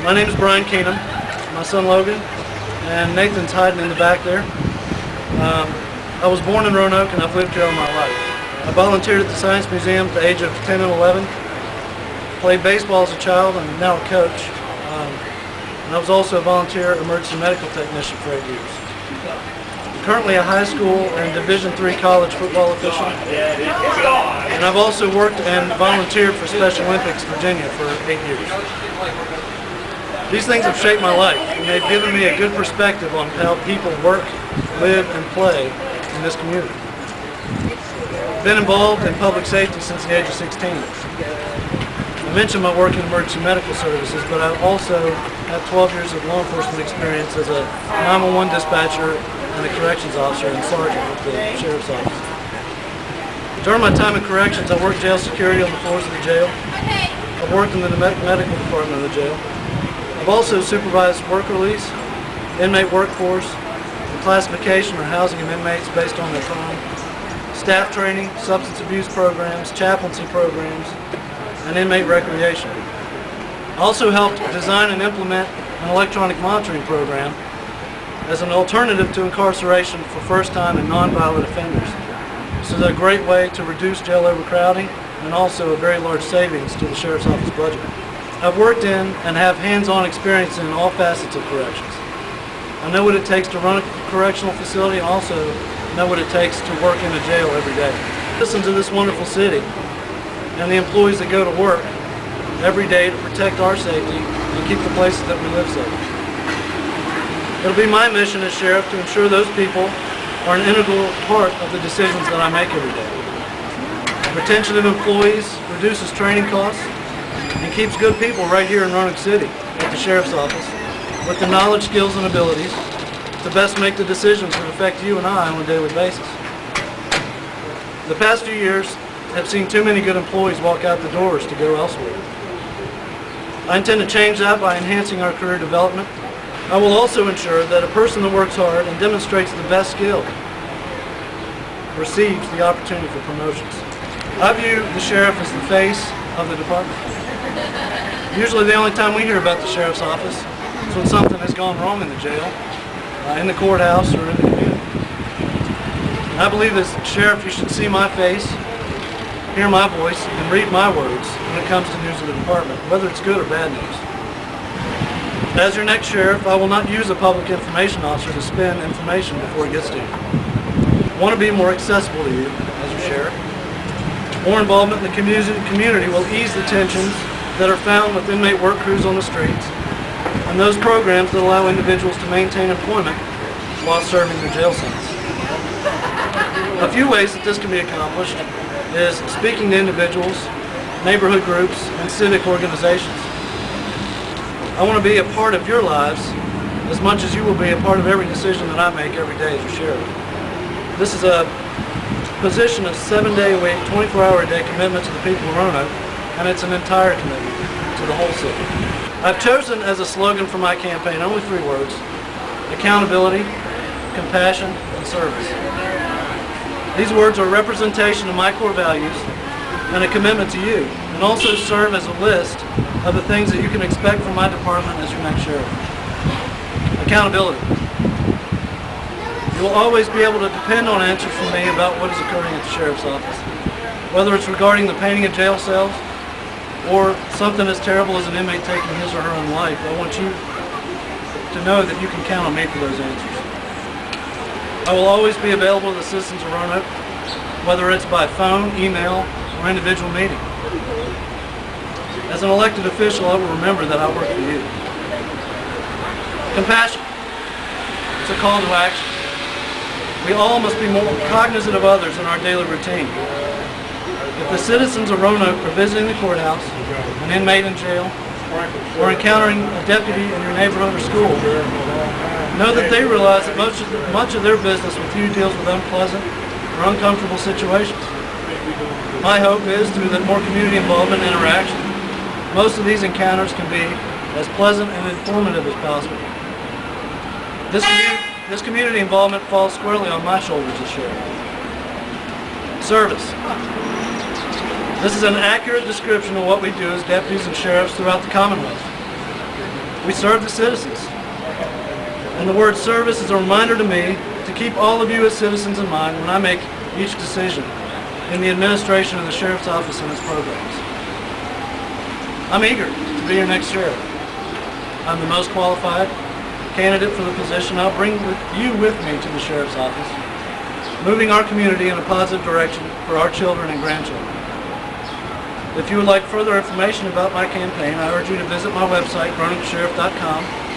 My name is Brian Keenum, my son Logan, and Nathan's hiding in the back there. I was born in Roanoke and I've lived here all my life. I volunteered at the Science Museum at the age of 10 and 11, played baseball as a child and am now a coach. And I was also a volunteer emergency medical technician for 8 years. I'm currently a high school and Division III college football official. And I've also worked and volunteered for Special Olympics Virginia for 8 years. These things have shaped my life, and they've given me a good perspective on how people work, live, and play in this community. I've been involved in public safety since the age of 16. I mentioned my work in emergency medical services, but I also have 12 years of law enforcement experience as a 911 dispatcher and a corrections officer and sergeant at the Sheriff's Office. During my time in corrections, I worked jail security on the floors of the jail. I've worked in the medical department of the jail. I've also supervised work release, inmate workforce, and classification or housing of inmates based on their crime, staff training, substance abuse programs, chaplaincy programs, and inmate recreation. I also helped design and implement an electronic monitoring program as an alternative to incarceration for first-time and non-violent offenders. This is a great way to reduce jail overcrowding and also a very large savings to the Sheriff's Office budget. I've worked in and have hands-on experience in all facets of corrections. I know what it takes to run a correctional facility and also know what it takes to work in a jail every day. Listen to this wonderful city and the employees that go to work every day to protect our safety and keep the places that we live safe. It'll be my mission as sheriff to ensure those people are an integral part of the decisions that I make every day. Retention of employees reduces training costs and keeps good people right here in Roanoke City at the Sheriff's Office with the knowledge, skills, and abilities to best make the decisions that affect you and I on a daily basis. The past few years have seen too many good employees walk out the doors to go elsewhere. I intend to change that by enhancing our career development. I will also ensure that a person that works hard and demonstrates the best skill receives the opportunity for promotions. I view the sheriff as the face of the department. Usually the only time we hear about the Sheriff's Office is when something has gone wrong in the jail, in the courthouse, or in the community. And I believe as sheriff you should see my face, hear my voice, and read my words when it comes to news of the department, whether it's good or bad news. As your next sheriff, I will not use a public information officer to spin information before it gets to you. I want to be more accessible to you as your sheriff. More involvement in the community will ease the tensions that are found with inmate work crews on the streets and those programs that allow individuals to maintain employment while serving their jail sentence. A few ways that this can be accomplished is speaking to individuals, neighborhood groups, and civic organizations. I want to be a part of your lives as much as you will be a part of every decision that I make every day as your sheriff. This is a position of 7-day-a-week, 24-hour-a-day commitment to the people of Roanoke, and it's an entire commitment to the whole city. I've chosen as a slogan for my campaign only 3 words: accountability, compassion, and service. These words are a representation of my core values and a commitment to you, and also serve as a list of the things that you can expect from my department as your next sheriff. Accountability. You will always be able to depend on answers from me about what is occurring at the Sheriff's Office. Whether it's regarding the painting of jail cells or something as terrible as an inmate taking his or her own life, I want you to know that you can count on me for those answers. I will always be available to the citizens of Roanoke, whether it's by phone, email, or individual meeting. As an elected official, I will remember that I work for you. Compassion. It's a call to action. We all must be more cognizant of others in our daily routine. If the citizens of Roanoke are visiting the courthouse, an inmate in jail, or encountering a deputy in your neighborhood or school, know that they realize that much of their business with you deals with unpleasant or uncomfortable situations. My hope is through the more community involvement and interaction, most of these encounters can be as pleasant and informative as possible. This community involvement falls squarely on my shoulders as sheriff. Service. This is an accurate description of what we do as deputies and sheriffs throughout the Commonwealth. We serve the citizens. And the word service is a reminder to me to keep all of you as citizens in mind when I make each decision in the administration of the Sheriff's Office and its programs. I'm eager to be your next sheriff. I'm the most qualified candidate for the position. I'll bring you with me to the Sheriff's Office, moving our community in a positive direction for our children and grandchildren. If you would like further information about my campaign, I urge you to visit my website, RoanokeSheriff.com,